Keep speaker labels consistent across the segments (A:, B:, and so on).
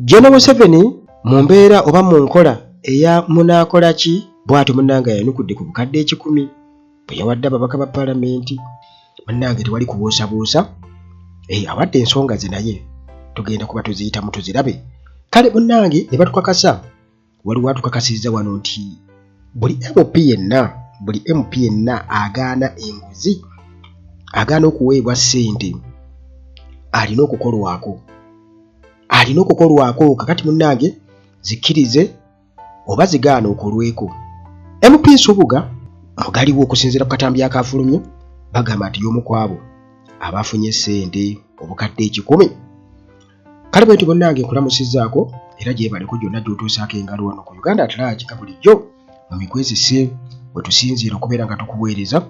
A: General Museveni mu mbeera oba mu nkola eya munaakola ki bw'atyo munnange yanukudde ku bukadde 10 bwe yawadde ababaka ba paalamenti. Munnange tewali kubuusabuusa, awadde ensonga ze naye tugenda kuba tuziyitamu tuzirabe. Kale munnange ne batukakasa, waliwo atukakasizza wano nti buli MP yenna agaana enguzi, agaana okuweebwa ssente, alina okukolwako kakati munnange zikkirize oba zigaana okolweko. MP Nsubuga mugaliwo okusinziira ku katambi akafulumye, bagamba nti y'omu kwabo abafunye ssente obukadde 10. Kale bwetyo munnange nkulamusizzaako era gyebaleko gyonna gy'otuusaako engalo wano ku Uganda Atalaagi ka bulijjo mu mikwezise bwe tusinziira okubeera nga tukuweereza.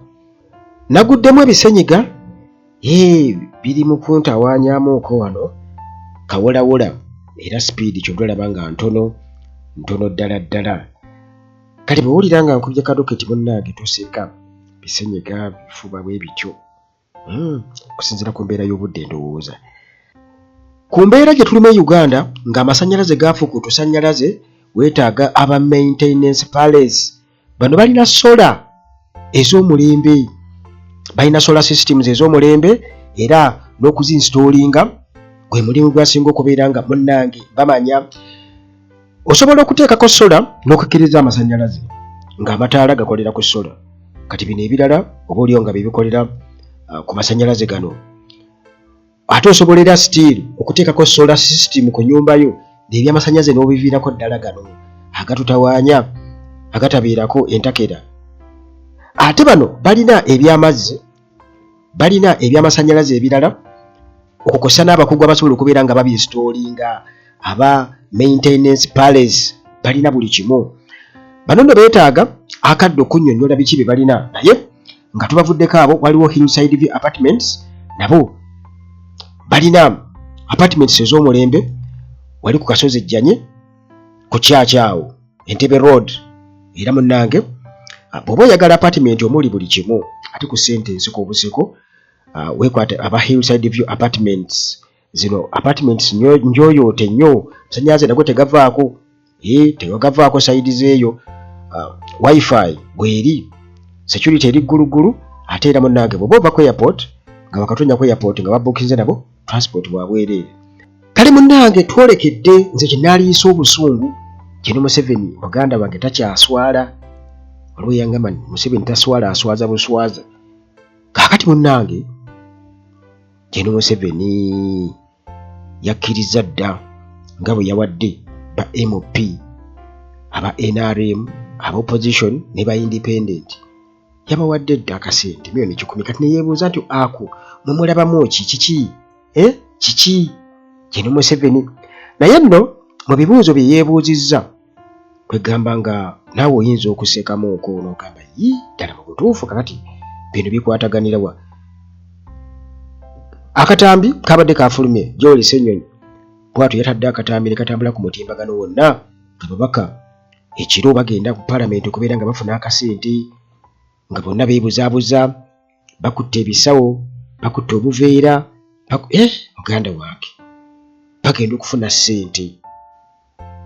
A: Naguddemu ebisenyiga biri mu kuntawaanyaamuuko wano kawolawola era sipiidi ky'olaba nga ntono ddala. Kale bw'owulira nga nkubye kadoketi munnange toseka, bisenyiga bifuba bwe bityo okusinziira ku mbeera y'obudde ndowooza. Ku mbeera gye tulimu e Uganda ng'amasannyalaze gaafuuka otusannyalaze, weetaaga aba maintenance palace. Bano balina sola ez'omulembe, balina solar systems ez'omulembe era n'okuzinstallinga gwe mulimu gwasinga okubeera nga munnange bamanya. Osobola okuteekako sola n'okukkiriza amasannyalaze ng'amataala gakolera ku sola. Kati bino ebirala oba oliyo nga bibikolera ku masannyalaze gano. Ate osobolera still okuteekako solar system ku nnyumba yo n'ebyamasannyalaze n'obiviirako ddala gano agatutawaanya agatabeerako entakera. Ate bano balina ebyamazzi, balina ebyamasannyalaze ebirala okukosa n'abakugu abasobola okubeera nga babinstallinga, aba maintenance palace balina buli kimu. Bano nno beetaaga akadde okunnyonnyola biki bye balina, naye nga tubavuddeko abo waliwo Hillside View Apartments, nabo balina apartments ez'omulembe wali ku kasozi Ejjanye ku kyakyawo Entebbe Road. Era munnange bw'oba oyagala apartment omuli buli kimu ate ku ssente ensiko obuseko, weekwate aba Hillside View Apartments. Zino apartments njoyoote nnyo, masannyalaze nago tegavaako, tegavaako sayidi zeeyo, wifi bweri, security eri ggulugulu. Ate era munnange bw'oba ova ku airport nga bakatonya ku airport nga babukinze nabo transport bwabwereere. Kale munnange twolekedde nze kinaaliisa obusungu. General Museveni muganda wange takyaswala, waliwo yangamba Museveni taswala, aswaza buswaza. Kaakati munnange General Museveni yakkiriza dda nga bwe yawadde ba MP, aba NRM, aba opposition ne ba independent, yabawadde dda akasente milioni 10. Kati ne yeebuuza nti ako mumulabamu kiki? Kiki General Museveni? Naye nno mu bibuuzo bye yeebuuzizza kwegamba nga naawe oyinza okusekamu n'ogamba ddala mu butuufu kakati bino bikwataganira wa? Akatambi kabadde kafulumye Joel Ssenyonyi bw'atyo yatadde akatambi ne katambula ku mutimbagano wonna ababaka ekiro bagenda ku paalamenti okubeera nga bafuna akasente nga bonna beebuzaabuza, bakutte ebisawo, bakutte obuveera, muganda wange bagenda okufuna ssente,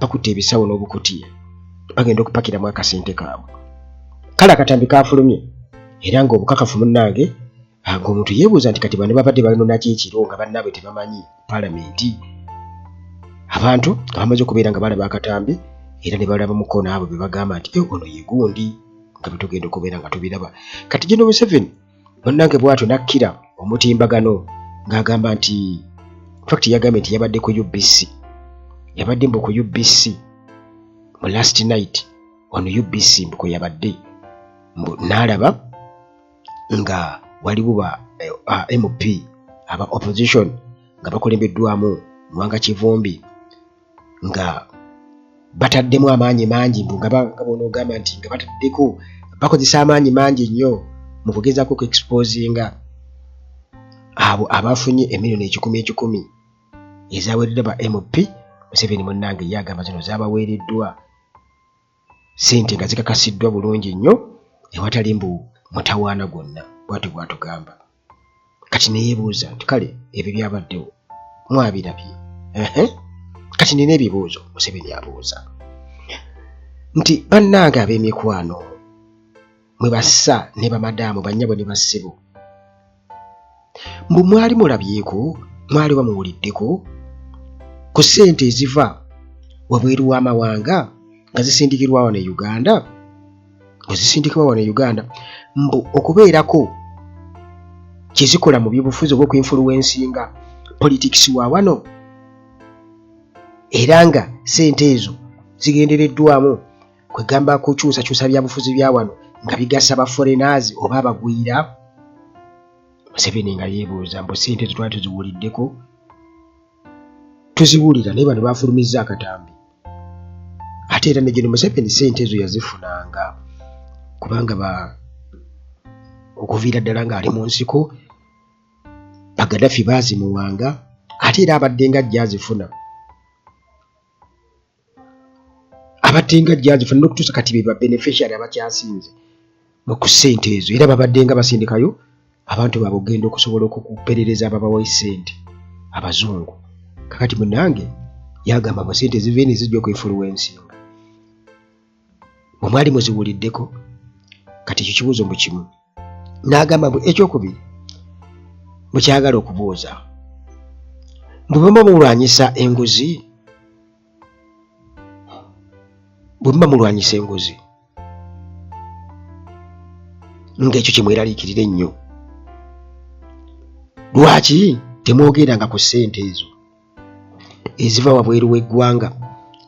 A: bakutte ebisawo n'obukutiya bagenda okupakiramu akasente kaabwe. Kale akatambi kafulumye era ng'obukakafu munnange ng'omuntu yeebuuza nti kati bano babadde banonaki ekiro nga bannaabwe tebamanyi paalamenti. Abantu nga bamaze okubeera nga balaba akatambi era ne balaba mukono abo be bagamba nti ono ye gundi nga bwe tugenda okubeera nga tubiraba. Kati General Museveni munnange bw'atyo nakkira omutimbagano ng'agamba nti fact yagambye nti yabadde ku UBC, yabadde mbu ku UBC mu last night ono UBC mbu kwe yabadde n'alaba nga waliwo ba MP aba opposition nga bakulembeddwamu Mwanga Kivumbi nga bataddemu amaanyi mangi mbu nga bonoogamba nti nga bataddeko bakozesa amaanyi mangi nnyo mu kugezaako ku exposinga abo abafunye emilioni 10,000 ezaweereddwa ba MP. Museveni munnange yagamba zino zaabaweereddwa ssente nga zikakasiddwa bulungi nnyo ewatali mbu mutawaana gwonna, bw'atyo bw'atugamba. Kati neyeebuuza nti kale ebyo byabaddewo mwabirabye? kati nina ebibuuzo Museveni abuuza nti bannange ab'emikwano mwe bassa ne bamadaamu bannyabo ne bassebo mbu mwali mulabyeko mwali bamuwuliddeko ku ssente eziva wabweru w'amawanga nga zisindikirwa wano e Uganda ezisindikirwa wano e Uganda mbu okubeerako kyezikola mu byobufuzi obw'okwinfuluwensinga politics wa wano era nga ssente ezo zigendereddwamu kwegamba kukyusakyusa byabufuzi bya wano nga bigasa ba foreigners oba abagwira. Museveni nga yeebuuza mbu ssente ezo twali tuziwuliddeko tuziwulira naye bano bafulumizza akatambi ate era ne Gen. Museveni ssente ezo yazifunanga kubanga okuviira ddala ng'ali mu nsiko Bagadafi baazimuwanga ate era abadde nga ajja azifuna n'okutuusa kati be ba beneficiary abakyasinze mu ku ssente ezo era babadde nga basindikayo abantu baabwe okugenda okusobola okuperereza ababawa ssente abazungu. Kakati munnange yagamba mu ssente eziveeni zijja okwefuruwensinga bwe mwali muziwuliddeko kati ekyo kibuuzo mu kimu n'agamba mbu ekyokubiri mukyagala okubuuza bwe muba mulwanyisa enguzi ng'ekyo kimweraliikirira ennyo lwaki temwogeranga ku ssente ezo eziva wabweru w'eggwanga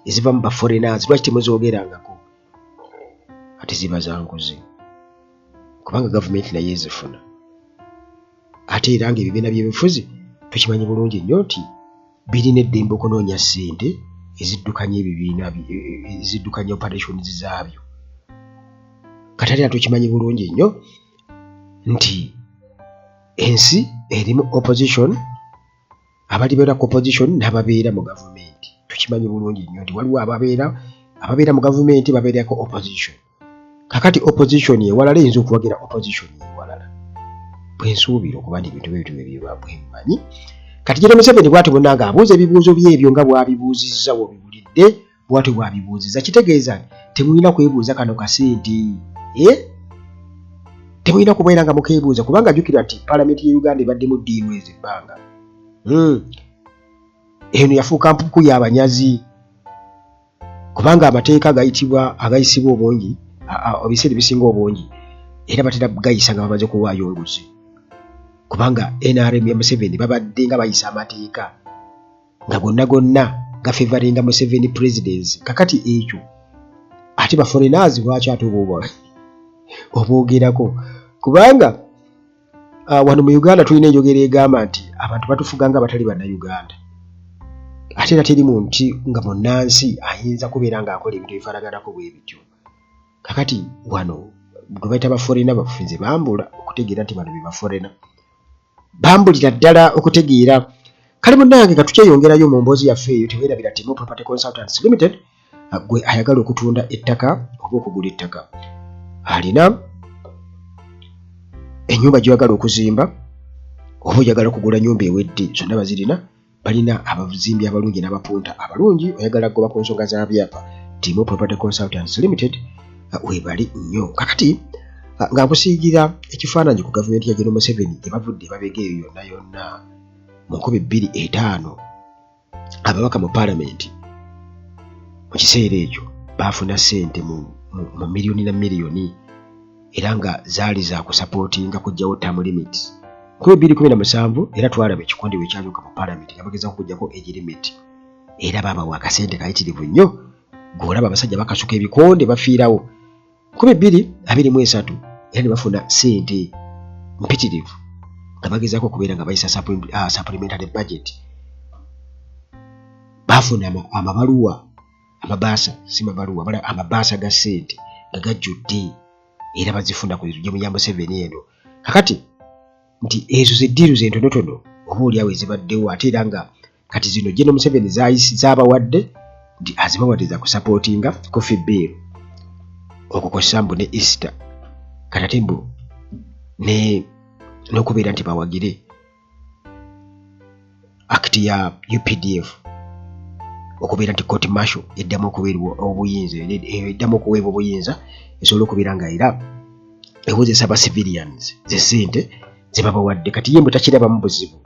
A: eziva mu baforeigners lwaki temuzoogerangako ate ziba za nguzi kubanga gavumenti naye ezifuna ate era ng'ebibiina by'ebifuzi tukimanyi bulungi nnyo nti birina eddembe okunoonya ssente eziddukanya ebibiina eziddukanya operations zaabyo. Kati era tukimanyi bulungi nnyo nti ensi erimu opposition abalibeera ku opposition n'ababeera mu gavumenti. Tukimanyi bulungi nnyo nti waliwo ababeera mu gavumenti babeerako opposition. Kakati opposition ewalala eyinza okuwagira opposition ewalala bwensuubira okuba n'ebintu bye bwemanyi. Kati Gen. Museveni bw'ati munnange abuuza ebibuuzo byebyo nga bw'abibuuzizza wobiwulidde bw'ati bw'abibuuziza kitegeeza temulina kwebuuza kano kasente temulina kubeera nga mukeebuuza kubanga jjukira nti paalamenti ya Uganda ebaddemu ddiiru ezo ebbanga eno yafuuka mpuku y'abanyazi kubanga amateeka agayisibwa obungi ebiseera ebisinga obungi era batera gayisa nga bamaze kuwaayo nguzi kubanga NRM ya Museveni babadde nga bayisa amateeka nga gonna gafevaringa Museveni presidency. Kakati ekyo ate ba foreigners lwaki ate oboogerako kubanga wano mu Uganda tulina enjogera egamba nti abantu batufuga nga abatali bannayuganda ate era teri muntu nga munnansi ayinza kubeera ng'akola ebintu ebifaraganako bwe bityo. Kakati wano gwe bayita ba foreigner bafuze bambula okutegeera nti bano be ba foreigner bambulira ddala okutegeera. Kale munnange nga tukyeyongerayo mu mboozi yaffe eyo teweerabira Timo Property Consultants Limited gwe ayagala okutunda ettaka oba okugula ettaka alina ennyumba gy'oyagala okuzimba oba oyagala okugula nnyumba ewedde zonna bazirina balina abazimbi abalungi n'abapunta abalungi oyagala kugoba ku nsonga za byapa Timo Property Consultants Limited webali nnyo. Kakati nga nkusiigira ekifaananyi ku gavumenti ya Gen. Museveni ebavudde babega eyo yonna mu 2005 ababaka mu paalamenti mu kiseera ekyo baafuna ssente mu miliyoni na miliyoni era nga zaali za kusapootinga kujjawo term limits 2017 era twalaba ekikondi bwe kyalyoka mu paalamenti nga bagezaako kujjako age limit era baabawa akasente kayitirivu nnyo ng'olaba abasajja bakasuka ebikonde bafiirawo 2023 era ne bafuna ssente mpitirivu nga bagezaako okubeera nga bayisa supplementary budget. Baafuna amabaluwa amabaasa ga ssente nga gajjudde era bazifuna ku gemu ya Museveni eno. Kakati nti ezo zeddiiru zentonotono oba oliawo ezibaddewo ate era nga kati zino Gen. Museveni zaabawadde nti azibawadde za kusapootinga coffee bill okukozesa mbu ne Easter kati ate mbu n'okubeera nti bawagire act ya UPDF okubeera nti court martial eddamu okuweebwa obuyinza eddamu okuweebwa obuyinza esobola okubeera nga era ebuuzesa ba civilians ze ssente ze babawadde kati ye mbu takirabamu buzibu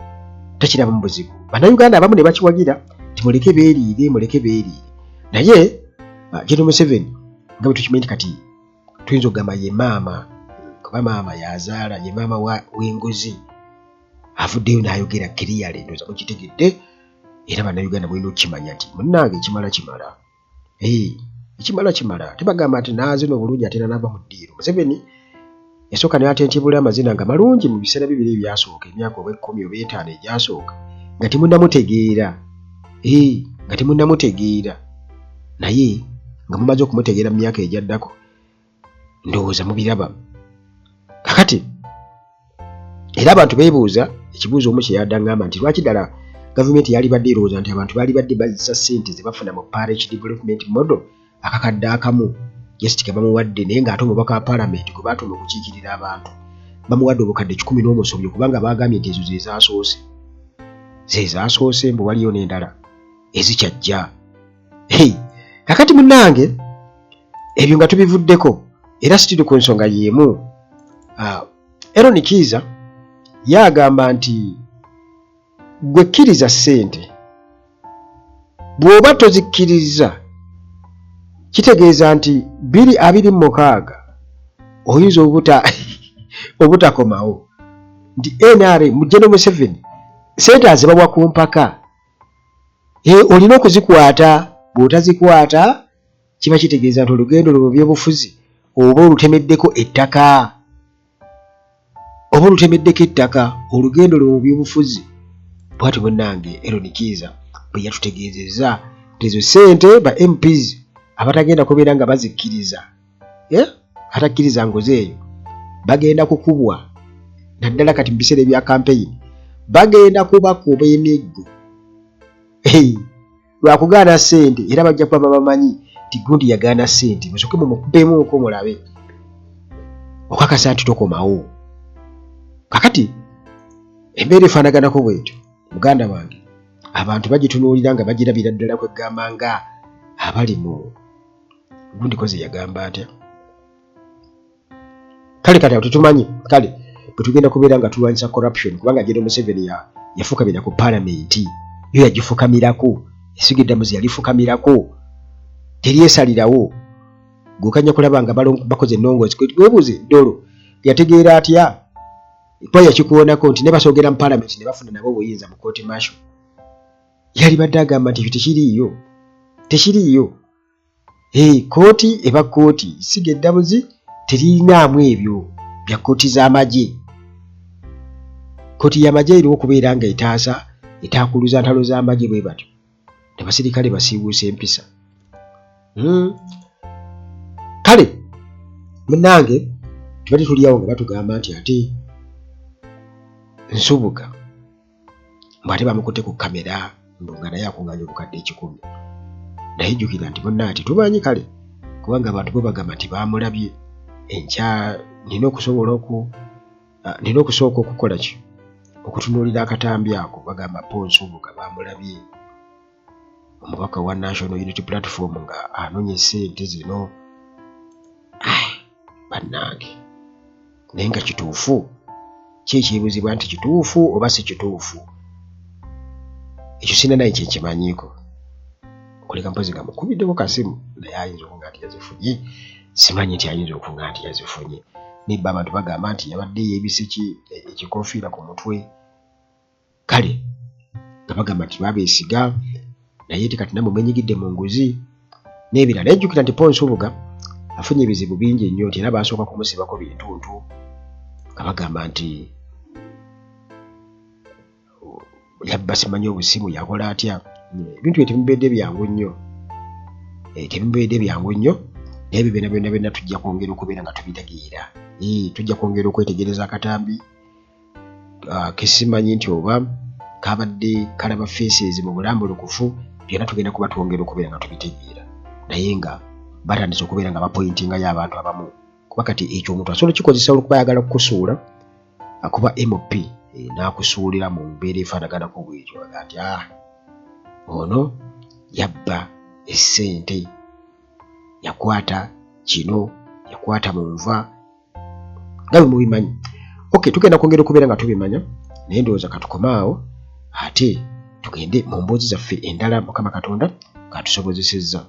A: bannayuganda abamu ne bakiwagira nti muleke beeriire naye General Museveni nga bwe tukimanyi kati tuyinza okugamba ye maama kuba maama yazaala ye maama w'engozi avuddeyo n'ayogera clearly ndowooza mukitegedde era bannayuganda bulina okukimanya nti munnange ekimala kimala tebagamba nti naaze n'obulungi ate n'ava mu ddiiro. Museveni yasooka n'atentebula amazina nga malungi mu biseera bibiri ebyasooka emyaka oba 10 oba 5 egyasooka nga temunnamutegeera naye nga mumaze okumutegeera mu myaka egyaddako ndowooza mubiraba kakati era abantu beebuuza ekibuuzo omu kye yaddangamba nti lwaki ddala gavumenti yali badde erowooza nti abantu baali badde bazisa ssente ze bafuna mu parish development model akakadde akamu yesitika bamuwadde naye ng'ate omubaka wa paalamenti gwe baatuma okukiikirira abantu bamuwadde obukadde 11 osobyo kubanga baagambye nti ezo ze zaasoose mbu waliyo n'endala ezikyajja. Kakati munnange ebyo nga tubivuddeko era situdi ku nsonga y'emu. Aaron Kiiza yagamba nti gwe kkiriza ssente bw'oba tozikkiriza kitegeeza nti 2026 oyinza obutakomawo nti NRM General Museveni ssente azibawa ku mpaka olina okuzikwata bw'otazikwata kiba kitegeeza nti olugendo lwo mu byobufuzi oba olutemeddeko ettaka olugendo lwo mu byobufuzi bwati munnange Aaron Kiiza bwe yatutegeezezza ezo ssente ba MPs abatagenda kubeera nga bazikkiriza atakkiriza ngozi eyo bagenda kukubwa naddala kati mu biseera ebya campaign bagenda kubakuba emiggo lwakugaana ssente era bajja kuba bamanyi nti gundi yagaana ssente musooke mumukubeemuko mulabe okakasa nti tokomawo. Kakati embeera efaanaganako bwetyo muganda wange abantu bagitunuulira nga bagirabira ddala kwegamba nga abali mu gundi koze yagamba atya kale kati tutumanyi kale bwe tugenda kubeera nga tulwanyisa corruption kubanga General Museveni yafukamira ku paalamenti yo yagifukamirako esiga eddamuzi yalifukamirako teryesalirawo gukanya kulaba nga bakoze ennongoozi webuuze dolo yategeera atya po yakikuwonako nti ne basoogera mu paalamenti ne bafuna nabo obuyinza mu kooti martial yali badde agamba nti tekiriiyo kooti eba kooti siga eddamuzi terinaamu ebyo bya kooti z'amagye. Kooti y'amagye eriwo okubeera nga etaakuluza ntalo z'amagye bwe batyo ne basirikale basiibuusa empisa. Kale munnange tubadde tuliawo nga batugamba nti ate Nsubuga mbwate bamukutte ku kamera nga naye akunganya obukadde 10 naye jjukira nti bonna ati tumanyi kale kubanga abantu bo bagamba nti baamulabye enkya nina okusooka okukola ki okutunuulira akatambi ako bagamba Nsubuga baamulabye omubaka wa National Unity Platform nga anoonya ssente zino bannange naye nga kituufu kyekibuuzibwa nti kituufu oba si kituufu ekyo sina naye kyekimanyiiko okuleka mpozi nga mukubiddeko kasimu naye ayinza okuga nti yazifunye simanyi nti ayinza okuga nti yazifunye nibba abantu bagamba nti yabadde yeebise ekikoofiira ku mutwe kale nga bagamba nti babeesiga naye kati namwe mwenyigidde mu nguzi n'ebirala. Ejjukira nti Nsubuga afunye ebizibu bingi ennyo nti era basooka kumusibako bintuntu nga bagamba nti yabba simanyi obusimu yakola atya ebintu tebimubedde byangu nnyo naye ebyo byonna tujja kwongera okubeera nga tubitegeera tujja kwongera okwetegereza akatambi kesimanyi nti oba kabadde kalaba faces mu bulambulukufu byonna tugenda kuba twongera okubeera nga tubitegeera naye nga batandise okubeera nga bapointingayo abantu abamu kuba kati ekyo omuntu asobola kikozesa olwokuba ayagala kukusuula akuba MP n'akusuulira mu mbeera efaanaganako bwetyo aga nti ono yabba essente, yakwata kino, yakwata mu nva, nga bwe mubimanyi. Okay, tugenda kwongera okubeera nga tubimanya naye ndowooza katukomaawo ate tugende mu mboozi zaffe endala Mukama Katonda ng'atusobozesezza.